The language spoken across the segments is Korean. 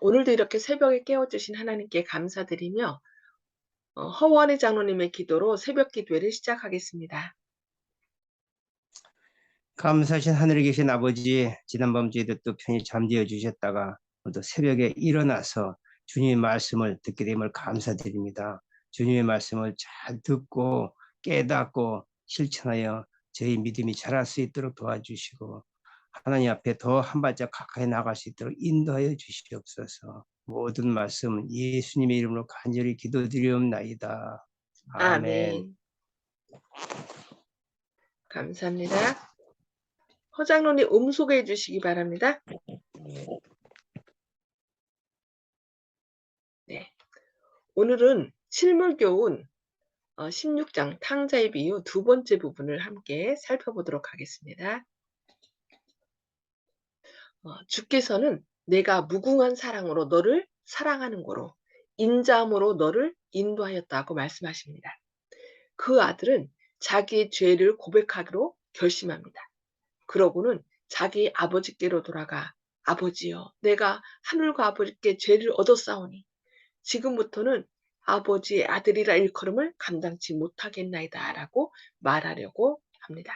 오늘도 이렇게 새벽에 깨워주신 하나님께 감사드리며 허원의 장로님의 기도로 새벽 기도회를 시작하겠습니다. 감사하신 하늘에 계신 아버지, 지난밤 저희들 또 편히 잠되어 주셨다가 또 새벽에 일어나서 주님의 말씀을 듣게 됨을 감사드립니다. 주님의 말씀을 잘 듣고 깨닫고 실천하여 저희 믿음이 자랄 수 있도록 도와주시고, 하나님 앞에 더 한 발짝 가까이 나갈 수 있도록 인도하여 주시옵소서. 모든 말씀 예수님의 이름으로 간절히 기도드리옵나이다. 아멘. 아멘. 감사합니다. 허 장로님 소개해 주시기 바랍니다. 네. 오늘은 실물교훈 16장 탕자의 비유 두 번째 부분을 함께 살펴보도록 하겠습니다. 주께서는 내가 무궁한 사랑으로 너를 사랑하는 거로 인자함으로 너를 인도하였다고 말씀하십니다. 그 아들은 자기의 죄를 고백하기로 결심합니다. 그러고는 자기 아버지께로 돌아가 아버지여 내가 하늘과 아버지께 죄를 얻었사오니 지금부터는 아버지의 아들이라 일컬음을 감당치 못하겠나이다 라고 말하려고 합니다.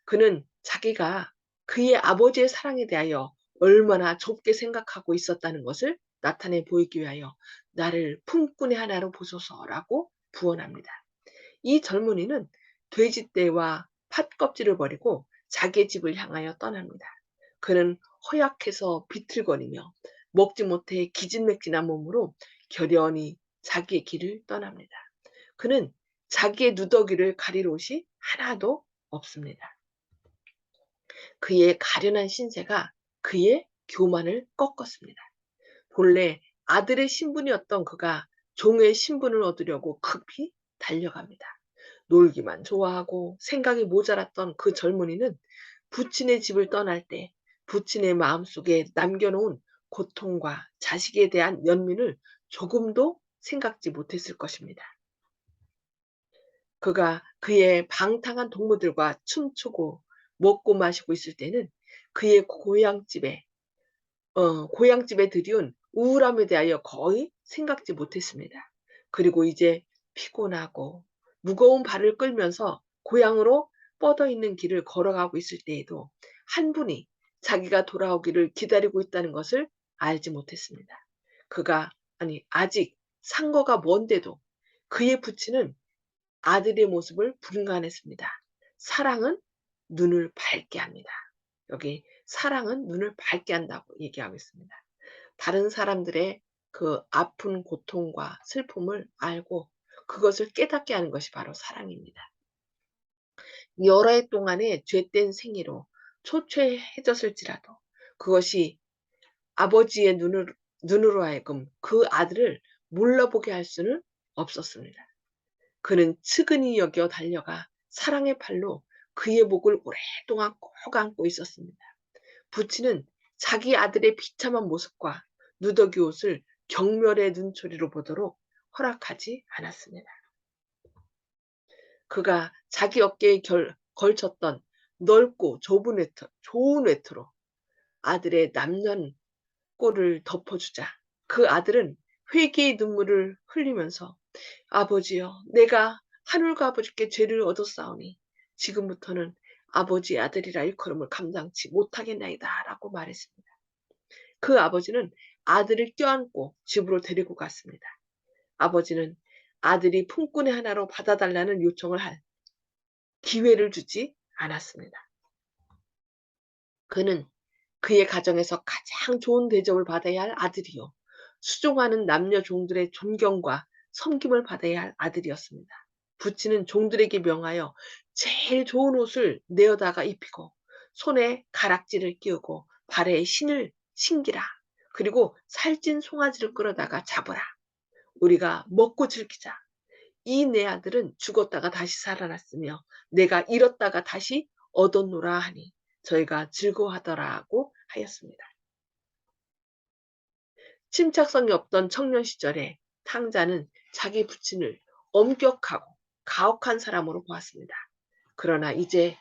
그는 자기가 그의 아버지의 사랑에 대하여 얼마나 좁게 생각하고 있었다는 것을 나타내 보이기 위하여 나를 품꾼의 하나로 보소서라고 부언합니다. 이 젊은이는 돼지떼와 팥껍질을 버리고 자기의 집을 향하여 떠납니다. 그는 허약해서 비틀거리며 먹지 못해 기진맥진한 몸으로 결연히 자기의 길을 떠납니다. 그는 자기의 누더기를 가릴 옷이 하나도 없습니다. 그의 가련한 신세가 그의 교만을 꺾었습니다. 본래 아들의 신분이었던 그가 종의 신분을 얻으려고 급히 달려갑니다. 놀기만 좋아하고 생각이 모자랐던 그 젊은이는 부친의 집을 떠날 때 부친의 마음속에 남겨놓은 고통과 자식에 대한 연민을 조금도 생각지 못했을 것입니다. 그가 그의 방탕한 동무들과 춤추고 먹고 마시고 있을 때는 그의 고향집에 들이온 우울함에 대하여 거의 생각지 못했습니다. 그리고 이제 피곤하고 무거운 발을 끌면서 고향으로 뻗어 있는 길을 걸어가고 있을 때에도 한 분이 자기가 돌아오기를 기다리고 있다는 것을 알지 못했습니다. 아직 상거가 먼데도 그의 부친은 아들의 모습을 불간했습니다. 사랑은 눈을 밝게 합니다. 여기 사랑은 눈을 밝게 한다고 얘기하고 있습니다. 다른 사람들의 그 아픈 고통과 슬픔을 알고 그것을 깨닫게 하는 것이 바로 사랑입니다. 여러 해 동안의 죄된 생애로 초췌해졌을지라도 그것이 아버지의 눈으로 하여금 그 아들을 몰라보게 할 수는 없었습니다. 그는 측은히 여겨 달려가 사랑의 팔로 그의 목을 오랫동안 꼭 안고 있었습니다. 부친은 자기 아들의 비참한 모습과 누더기 옷을 경멸의 눈초리로 보도록 허락하지 않았습니다. 그가 자기 어깨에 걸쳤던 넓고 좋은 외투로 아들의 남는 꼴을 덮어주자 그 아들은 회개의 눈물을 흘리면서 아버지여 내가 하늘과 아버지께 죄를 얻었사오니 지금부터는 아버지의 아들이라 일컬음을 감당치 못하겠나이다 라고 말했습니다. 그 아버지는 아들을 껴안고 집으로 데리고 갔습니다. 아버지는 아들이 품꾼의 하나로 받아달라는 요청을 할 기회를 주지 않았습니다. 그는 그의 가정에서 가장 좋은 대접을 받아야 할 아들이요. 수종하는 남녀 종들의 존경과 섬김을 받아야 할 아들이었습니다. 부친은 종들에게 명하여 제일 좋은 옷을 내어다가 입히고 손에 가락지를 끼우고 발에 신을 신기라. 그리고 살찐 송아지를 끌어다가 잡아라. 우리가 먹고 즐기자. 이 내 아들은 죽었다가 다시 살아났으며 내가 잃었다가 다시 얻었노라 하니 저희가 즐거워하더라고 하였습니다. 침착성이 없던 청년 시절에 탕자는 자기 부친을 엄격하고 가혹한 사람으로 보았습니다. 그러나 이제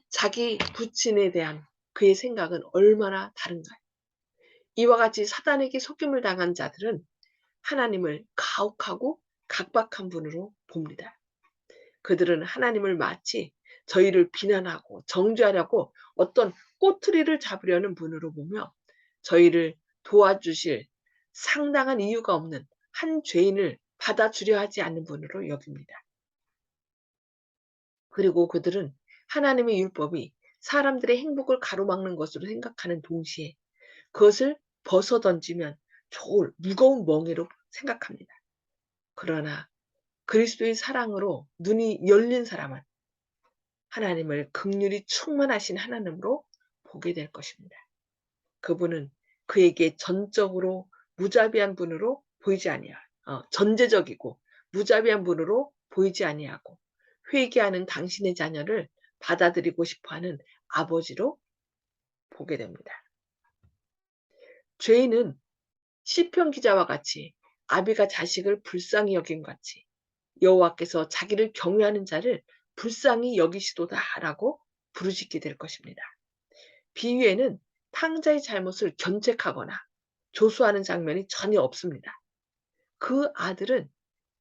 자기 부친에 대한 그의 생각은 얼마나 다른가요? 이와 같이 사단에게 속임을 당한 자들은 하나님을 가혹하고 각박한 분으로 봅니다. 그들은 하나님을 마치 저희를 비난하고 정죄하려고 어떤 꼬투리를 잡으려는 분으로 보며 저희를 도와주실 상당한 이유가 없는 한 죄인을 받아주려 하지 않는 분으로 여깁니다. 그리고 그들은 하나님의 율법이 사람들의 행복을 가로막는 것으로 생각하는 동시에 그것을 벗어던지면 좋을 무거운 멍에로 생각합니다. 그러나 그리스도의 사랑으로 눈이 열린 사람은 하나님을 긍휼이 충만하신 하나님으로 보게 될 것입니다. 그분은 그에게 전적으로 무자비한 분으로 보이지 아니하, 전제적이고 무자비한 분으로 보이지 아니하고 회개하는 당신의 자녀를 받아들이고 싶어하는 아버지로 보게 됩니다. 죄인은 시편 기자와 같이 아비가 자식을 불쌍히 여김 같이 여호와께서 자기를 경외하는 자를 불쌍히 여기시도다라고 부르짖게 될 것입니다. 비유에는 탕자의 잘못을 견책하거나 조소하는 장면이 전혀 없습니다. 그 아들은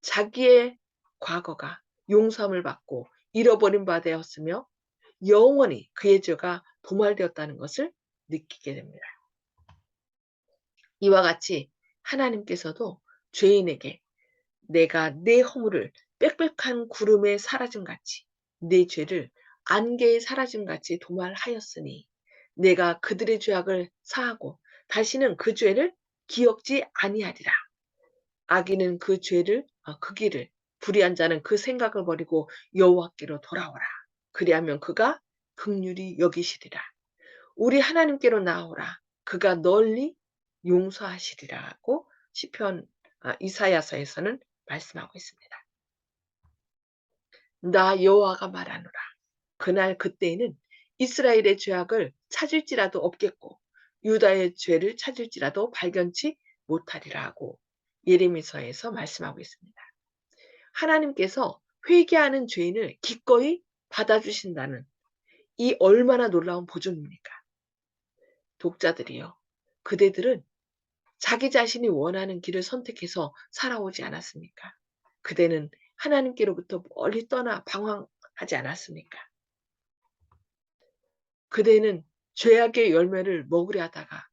자기의 과거가 용서함을 받고 잃어버린 바 되었으며 영원히 그의 죄가 도말되었다는 것을 느끼게 됩니다. 이와 같이 하나님께서도 죄인에게 내가 내 허물을 빽빽한 구름에 사라짐같이 내 죄를 안개에 사라짐같이 도말하였으니 내가 그들의 죄악을 사하고 다시는 그 죄를 기억지 아니하리라. 악인은 그 길을 불의한 자는 그 생각을 버리고 여호와께로 돌아오라. 그리하면 그가 긍휼히 여기시리라. 우리 하나님께로 나오라. 그가 널리 용서하시리라고 시편 이사야서에서는 말씀하고 있습니다. 나 여호와가 말하노라. 그날 그때에는 이스라엘의 죄악을 찾을지라도 없겠고 유다의 죄를 찾을지라도 발견치 못하리라 하고 예레미야서에서 말씀하고 있습니다. 하나님께서 회개하는 죄인을 기꺼이 받아주신다는 이 얼마나 놀라운 보존입니까? 독자들이요. 그대들은 자기 자신이 원하는 길을 선택해서 살아오지 않았습니까? 그대는 하나님께로부터 멀리 떠나 방황하지 않았습니까? 그대는 죄악의 열매를 먹으려 하다가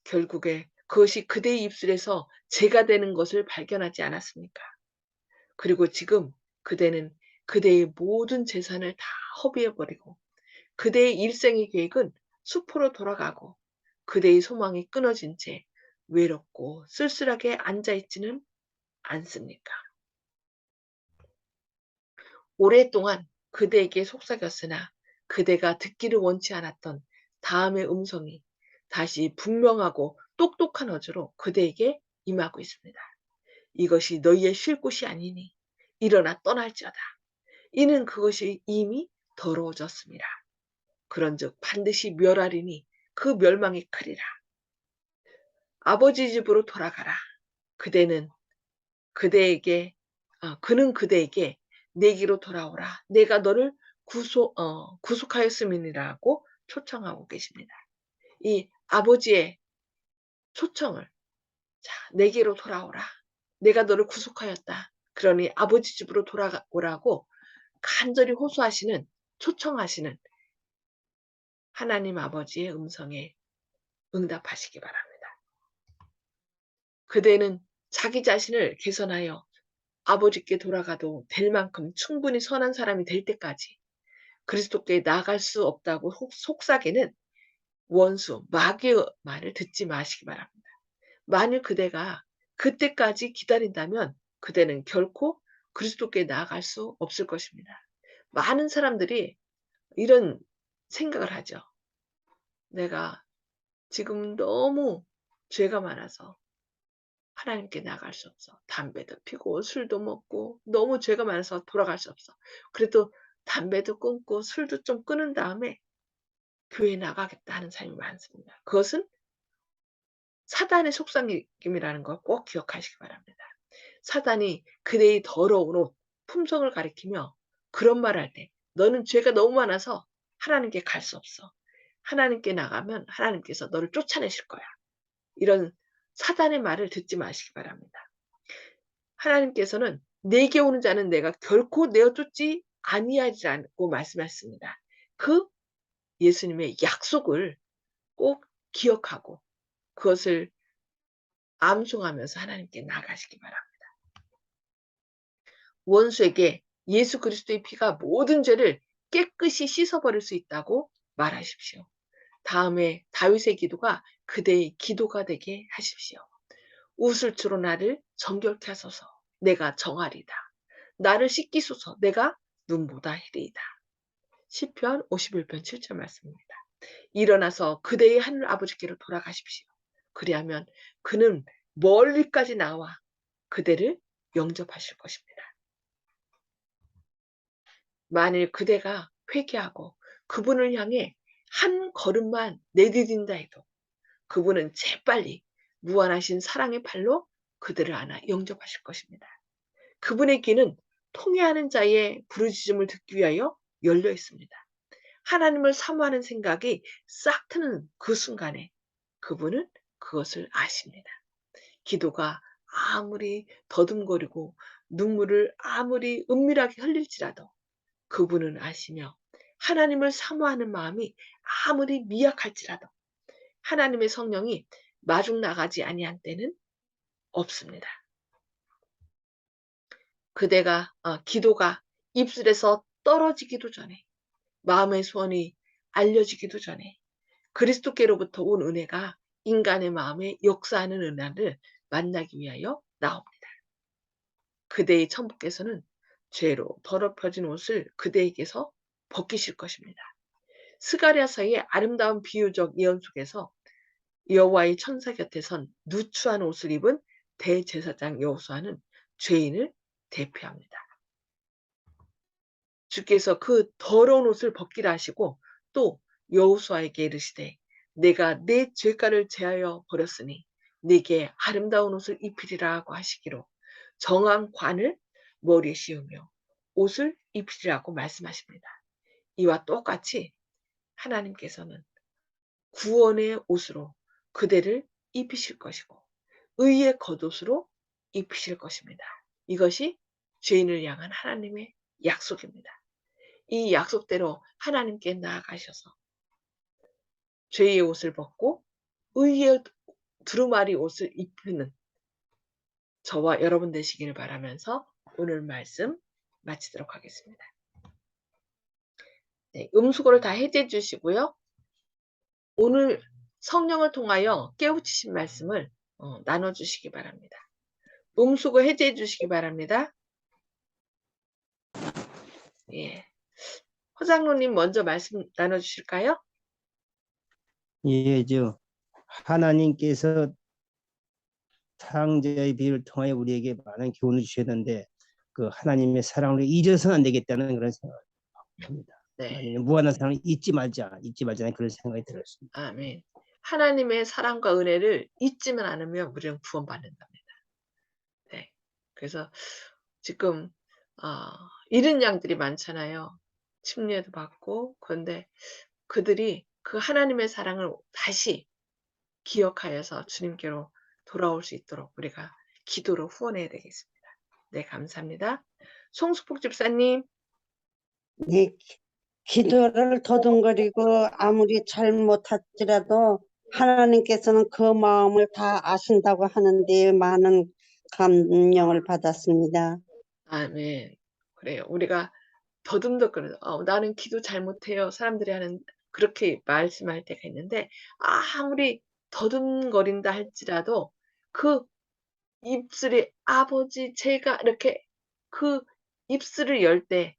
결국에 그것이 그대의 입술에서 죄가 되는 것을 발견하지 않았습니까? 그리고 지금 그대는 그대의 모든 재산을 다 허비해버리고 그대의 일생의 계획은 수포로 돌아가고 그대의 소망이 끊어진 채 외롭고 쓸쓸하게 앉아있지는 않습니까? 오랫동안 그대에게 속삭였으나 그대가 듣기를 원치 않았던 다음의 음성이 다시 분명하고 똑똑한 어조로 그대에게 임하고 있습니다. 이것이 너희의 쉴 곳이 아니니 일어나 떠날지어다. 이는 그것이 이미 더러워졌습니다. 그런즉 반드시 멸하리니 그 멸망이 크리라. 아버지 집으로 돌아가라. 그대는 그대에게 그는 그대에게 내게로 돌아오라. 내가 너를 구속하였음이니라고 초청하고 계십니다. 이 아버지의 초청을 자, 내게로 돌아오라. 내가 너를 구속하였다. 그러니 아버지 집으로 돌아오라고 간절히 호소하시는 초청하시는 하나님 아버지의 음성에 응답하시기 바랍니다. 그대는 자기 자신을 개선하여 아버지께 돌아가도 될 만큼 충분히 선한 사람이 될 때까지 그리스도께 나아갈 수 없다고 속삭이는 원수, 마귀의 말을 듣지 마시기 바랍니다. 만일 그대가 그때까지 기다린다면 그대는 결코 그리스도께 나아갈 수 없을 것입니다. 많은 사람들이 이런 생각을 하죠. 내가 지금 너무 죄가 많아서 하나님께 나갈 수 없어. 담배도 피고 술도 먹고 너무 죄가 많아서 돌아갈 수 없어. 그래도 담배도 끊고 술도 좀 끊은 다음에 교회 나가겠다 하는 사람이 많습니다. 그것은 사단의 속삭임이라는 걸 꼭 기억하시기 바랍니다. 사단이 그대의 더러운 옷, 품성을 가리키며 그런 말을 할 때 너는 죄가 너무 많아서 하나님께 갈 수 없어. 하나님께 나가면 하나님께서 너를 쫓아내실 거야. 이런 사단의 말을 듣지 마시기 바랍니다. 하나님께서는 내게 오는 자는 내가 결코 내어 쫓지 아니하리라고 말씀하셨습니다. 그 예수님의 약속을 꼭 기억하고 그것을 암송하면서 하나님께 나아가시기 바랍니다. 원수에게 예수 그리스도의 피가 모든 죄를 깨끗이 씻어버릴 수 있다고 말하십시오. 다음에 다윗의 기도가 그대의 기도가 되게 하십시오. 우슬초로 나를 정결케 하소서. 내가 정하리다. 나를 씻기소서. 내가 눈보다 희리이다. 시편 51편 7절 말씀입니다. 일어나서 그대의 하늘 아버지께로 돌아가십시오. 그리하면 그는 멀리까지 나와 그대를 영접하실 것입니다. 만일 그대가 회개하고 그분을 향해 한 걸음만 내디딘다 해도 그분은 재빨리 무한하신 사랑의 팔로 그들을 안아 영접하실 것입니다. 그분의 귀는 통회하는 자의 부르짖음을 듣기 위하여 열려 있습니다. 하나님을 사모하는 생각이 싹 트는 그 순간에 그분은 그것을 아십니다. 기도가 아무리 더듬거리고 눈물을 아무리 은밀하게 흘릴지라도 그분은 아시며 하나님을 사모하는 마음이 아무리 미약할지라도 하나님의 성령이 마중 나가지 아니한 때는 없습니다. 그대가 기도가 입술에서 떨어지기도 전에 마음의 소원이 알려지기도 전에 그리스도께로부터 온 은혜가 인간의 마음에 역사하는 은혜를 만나기 위하여 나옵니다. 그대의 천부께서는 죄로 더럽혀진 옷을 그대에게서 벗기실 것입니다. 스가랴서의 아름다운 비유적 예언 속에서 여호와의 천사 곁에 선 누추한 옷을 입은 대제사장 여호수아는 죄인을 대표합니다. 주께서 그 더러운 옷을 벗기라 하시고 또 여호수아에게 이르시되 내가 내 죄가를 제하여 버렸으니 네게 아름다운 옷을 입히리라 하고 하시기로 정한 관을 머리에 씌우며 옷을 입히리라고 말씀하십니다. 이와 똑같이 하나님께서는 구원의 옷으로 그대를 입히실 것이고 의의 겉옷으로 입히실 것입니다. 이것이 죄인을 향한 하나님의 약속입니다. 이 약속대로 하나님께 나아가셔서 죄의 옷을 벗고 의의 두루마리 옷을 입히는 저와 여러분 되시기를 바라면서 오늘 말씀 마치도록 하겠습니다. 네, 음수고를 다 해제해 주시고요. 오늘 성령을 통하여 깨우치신 말씀을 나눠주시기 바랍니다. 음수고 해제해 주시기 바랍니다. 예. 허장로님 먼저 말씀 나눠주실까요? 예, 하나님께서 창자의 비유를 통하여 우리에게 많은 교훈을 주셨는데 그 하나님의 사랑을 잊어서는 안 되겠다는 그런 생각을 합니다. 네. 무한한 사랑을 잊지 말자는 그런 생각이 들었습니다. 아멘. 하나님의 사랑과 은혜를 잊지만 않으면 우리는 구원받는답니다. 네. 그래서 지금 잃은 양들이 많잖아요. 침례도 받고 그런데 그들이 그 하나님의 사랑을 다시 기억하여서 주님께로 돌아올 수 있도록 우리가 기도로 후원해야 되겠습니다. 네, 감사합니다. 송수폭 집사님. 네, 기도를 더듬거리고 아무리 잘못할지라도 하나님께서는 그 마음을 다 아신다고 하는데 많은 감명을 받았습니다. 아멘. 그래요. 우리가 더듬덕거려 나는 기도 잘못해요. 사람들이 하는 그렇게 말씀할 때가 있는데 아무리 더듬거린다 할지라도 그 입술이 아버지 제가 이렇게 그 입술을 열 때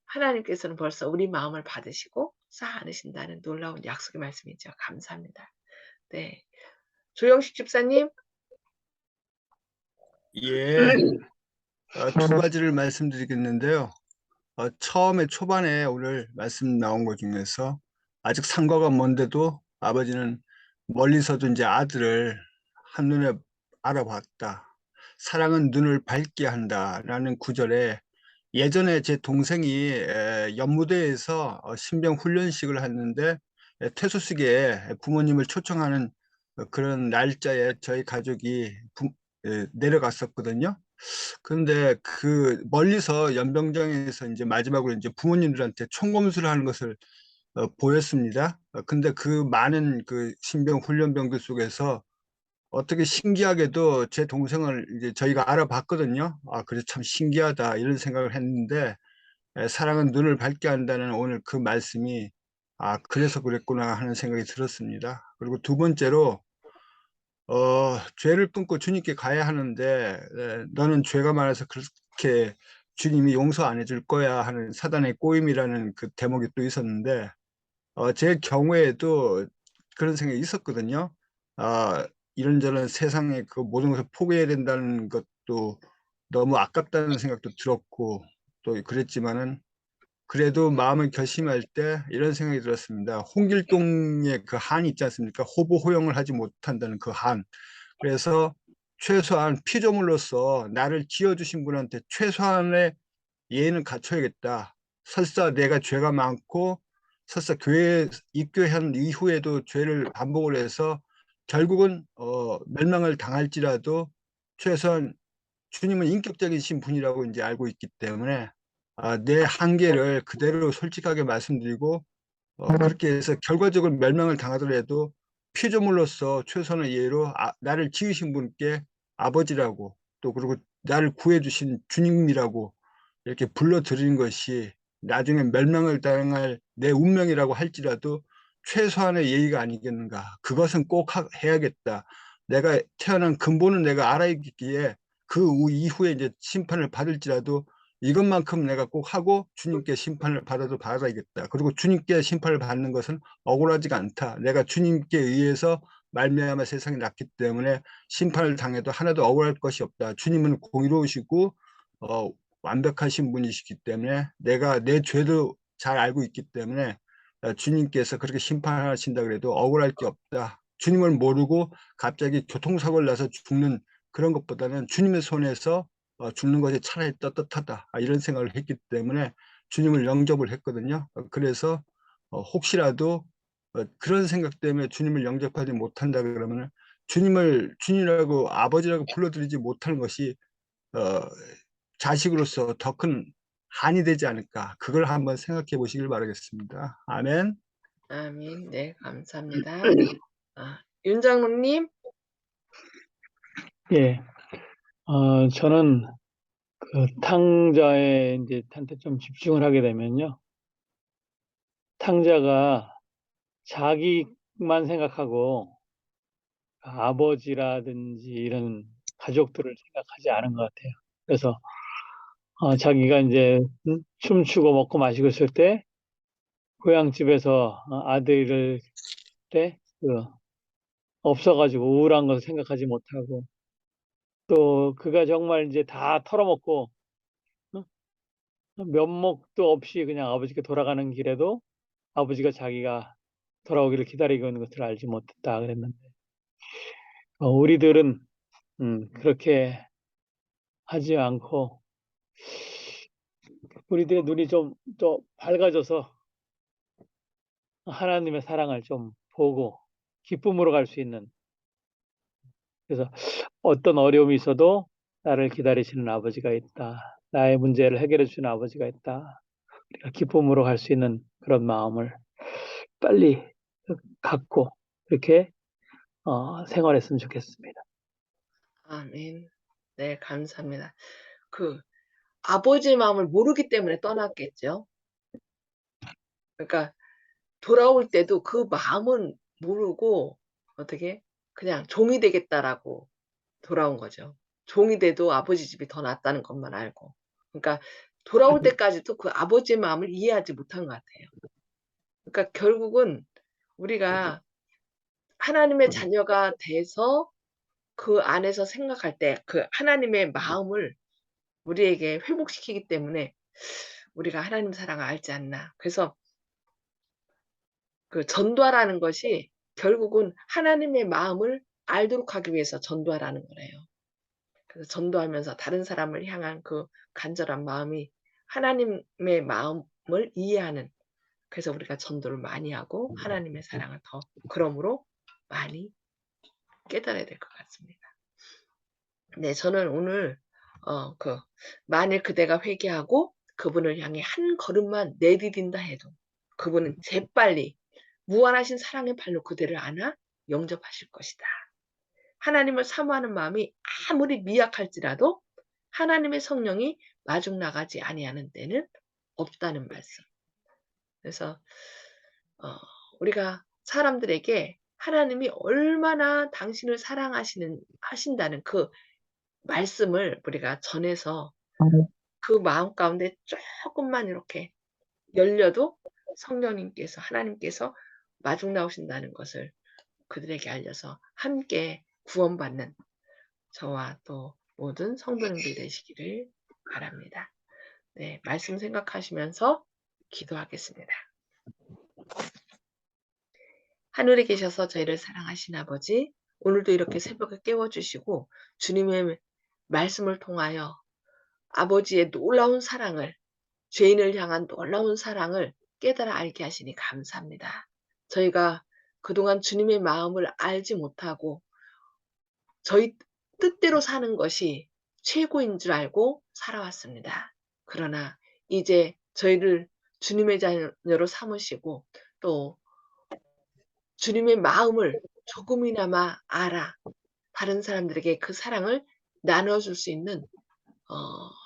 하나님께서는 벌써 우리 마음을 받으시고 쌓아 안으신다는 놀라운 약속의 말씀이죠. 감사합니다. 네. 조영식 집사님. 예, 두 가지를 말씀드리겠는데요. 처음에 초반에 오늘 말씀 나온 것 중에서 아직 상과가 먼데도 아버지는 멀리서도 이제 아들을 한눈에 알아봤다. 사랑은 눈을 밝게 한다라는 구절에 예전에 제 동생이 연무대에서 신병 훈련식을 했는데 퇴소식에 부모님을 초청하는 그런 날짜에 저희 가족이 내려갔었거든요. 그런데 그 멀리서 연병장에서 이제 마지막으로 이제 부모님들한테 총검수를 하는 것을 보였습니다. 근데 그 많은 그 신병 훈련병들 속에서 어떻게 신기하게도 제 동생을 이제 저희가 알아봤거든요. 아, 그래서 참 신기하다 이런 생각을 했는데 사랑은 눈을 밝게 한다는 오늘 그 말씀이 아, 그래서 그랬구나 하는 생각이 들었습니다. 그리고 두 번째로 죄를 끊고 주님께 가야 하는데 너는 죄가 많아서 그렇게 주님이 용서 안 해줄 거야 하는 사단의 꼬임이라는 그 대목이 또 있었는데 제 경우에도 그런 생각이 있었거든요. 아, 이런저런 세상의 그 모든 것을 포기해야 된다는 것도 너무 아깝다는 생각도 들었고 또 그랬지만은 그래도 마음을 결심할 때 이런 생각이 들었습니다. 홍길동의 그 한이 있지 않습니까? 호보 호영을 하지 못한다는 그 한. 그래서 최소한 피조물로서 나를 지어주신 분한테 최소한의 예의는 갖춰야겠다. 설사 내가 죄가 많고 설사 교회에 입교한 이후에도 죄를 반복을 해서 결국은 멸망을 당할지라도 최소한 주님은 인격적이신 분이라고 이제 알고 있기 때문에 내 한계를 그대로 솔직하게 말씀드리고 그렇게 해서 결과적으로 멸망을 당하더라도 피조물로서 최선의 예로 나를 지으신 분께 아버지라고 또 그리고 나를 구해주신 주님이라고 이렇게 불러드리는 것이 나중에 멸망을 당할 내 운명이라고 할지라도 최소한의 예의가 아니겠는가. 그것은 꼭 해야겠다. 내가 태어난 근본은 내가 알아있기에 그 이후에 이제 심판을 받을지라도 이것만큼 내가 꼭 하고 주님께 심판을 받아도 받아야겠다. 그리고 주님께 심판을 받는 것은 억울하지가 않다. 내가 주님께 의해서 말미암아 세상이 났기 때문에 심판을 당해도 하나도 억울할 것이 없다. 주님은 공의로우시고 어, 완벽하신 분이시기 때문에 내가 내 죄도 잘 알고 있기 때문에 주님께서 그렇게 심판하신다 그래도 억울할 게 없다. 주님을 모르고 갑자기 교통사고를 나서 죽는 그런 것보다는 주님의 손에서 죽는 것이 차라리 떳떳하다. 이런 생각을 했기 때문에 주님을 영접을 했거든요. 그래서 혹시라도 그런 생각 때문에 주님을 영접하지 못한다 그러면 주님을 주님이라고 아버지라고 불러드리지 못하는 것이 어, 자식으로서 더 큰 한이 되지 않을까. 그걸 한번 생각해 보시길 바라겠습니다. 아멘. 아멘. 네, 감사합니다. 윤 장로님. 예, 저는 그 탕자에 이제 한테 좀 집중을 하게 되면요. 탕자가 자기만 생각하고 아버지라든지 이런 가족들을 생각하지 않은 것 같아요. 그래서 자기가 이제 춤추고 먹고 마시고 있을 때 고향집에서 아들을 때 없어가지고 우울한 것을 생각하지 못하고 또 그가 정말 이제 다 털어먹고 어? 면목도 없이 그냥 아버지께 돌아가는 길에도 아버지가 자기가 돌아오기를 기다리고 있는 것을 알지 못했다 그랬는데 우리들은 그렇게 하지 않고 우리들의 눈이 좀 더 밝아져서 하나님의 사랑을 좀 보고 기쁨으로 갈 수 있는 그래서 어떤 어려움이 있어도 나를 기다리시는 아버지가 있다. 나의 문제를 해결해 주시는 아버지가 있다. 우리가 기쁨으로 갈 수 있는 그런 마음을 빨리 갖고 그렇게 생활했으면 좋겠습니다. 아멘. 네, 감사합니다. 그 아버지의 마음을 모르기 때문에 떠났겠죠. 그러니까 돌아올 때도 그 마음은 모르고 어떻게 그냥 종이 되겠다라고 돌아온 거죠. 종이 돼도 아버지 집이 더 낫다는 것만 알고. 그러니까 돌아올 때까지도 그 아버지의 마음을 이해하지 못한 것 같아요. 그러니까 결국은 우리가 하나님의 자녀가 돼서 그 안에서 생각할 때 그 하나님의 마음을 우리에게 회복시키기 때문에 우리가 하나님 사랑을 알지 않나. 그래서 그 전도하라는 것이 결국은 하나님의 마음을 알도록 하기 위해서 전도하라는 거래요. 그래서 전도하면서 다른 사람을 향한 그 간절한 마음이 하나님의 마음을 이해하는 그래서 우리가 전도를 많이 하고 하나님의 사랑을 더 그러므로 많이 깨달아야 될 것 같습니다. 네, 저는 오늘 만일 그대가 회개하고 그분을 향해 한 걸음만 내디딘다 해도 그분은 재빨리 무한하신 사랑의 발로 그대를 안아 영접하실 것이다. 하나님을 사모하는 마음이 아무리 미약할지라도 하나님의 성령이 마중 나가지 아니하는 데는 없다는 말씀. 그래서 우리가 사람들에게 하나님이 얼마나 당신을 하신다는 그 말씀을 우리가 전해서 그 마음 가운데 조금만 이렇게 열려도 성령님께서 하나님께서 마중 나오신다는 것을 그들에게 알려서 함께 구원받는 저와 또 모든 성도님들 되시기를 바랍니다. 네, 말씀 생각하시면서 기도하겠습니다. 하늘에 계셔서 저희를 사랑하신 아버지, 오늘도 이렇게 새벽에 깨워주시고 주님의 말씀을 통하여 아버지의 놀라운 사랑을, 죄인을 향한 놀라운 사랑을 깨달아 알게 하시니 감사합니다. 저희가 그동안 주님의 마음을 알지 못하고 저희 뜻대로 사는 것이 최고인 줄 알고 살아왔습니다. 그러나 이제 저희를 주님의 자녀로 삼으시고 또 주님의 마음을 조금이나마 알아 다른 사람들에게 그 사랑을 나눠줄 수 있는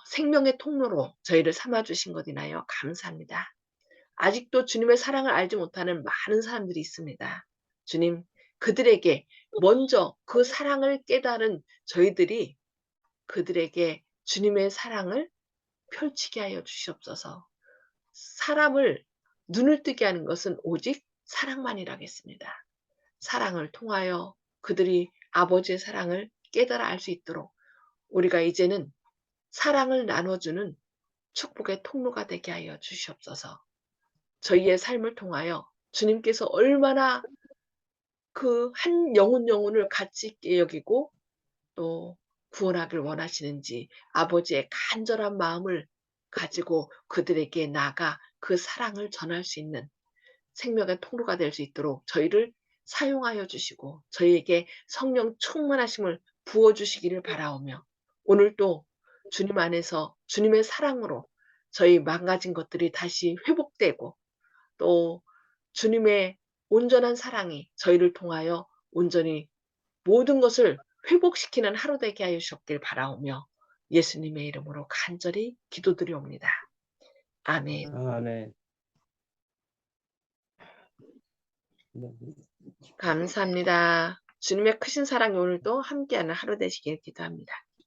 생명의 통로로 저희를 삼아주신 것 인하여 감사합니다. 아직도 주님의 사랑을 알지 못하는 많은 사람들이 있습니다. 주님, 그들에게 먼저 그 사랑을 깨달은 저희들이 그들에게 주님의 사랑을 펼치게 하여 주시옵소서. 사람을 눈을 뜨게 하는 것은 오직 사랑만이라겠습니다. 사랑을 통하여 그들이 아버지의 사랑을 깨달아 알 수 있도록 우리가 이제는 사랑을 나눠주는 축복의 통로가 되게 하여 주시옵소서. 저희의 삶을 통하여 주님께서 얼마나 그 한 영혼을 가치 있게 여기고 또 구원하길 원하시는지 아버지의 간절한 마음을 가지고 그들에게 나아가 그 사랑을 전할 수 있는 생명의 통로가 될 수 있도록 저희를 사용하여 주시고 저희에게 성령 충만하심을 부어주시기를 바라오며 오늘도 주님 안에서 주님의 사랑으로 저희 망가진 것들이 다시 회복되고 또 주님의 온전한 사랑이 저희를 통하여 온전히 모든 것을 회복시키는 하루 되게 하여 주셨길 바라오며 예수님의 이름으로 간절히 기도드리옵니다. 아멘. 아멘. 감사합니다. 주님의 크신 사랑이 오늘도 함께하는 하루 되시길 기도합니다.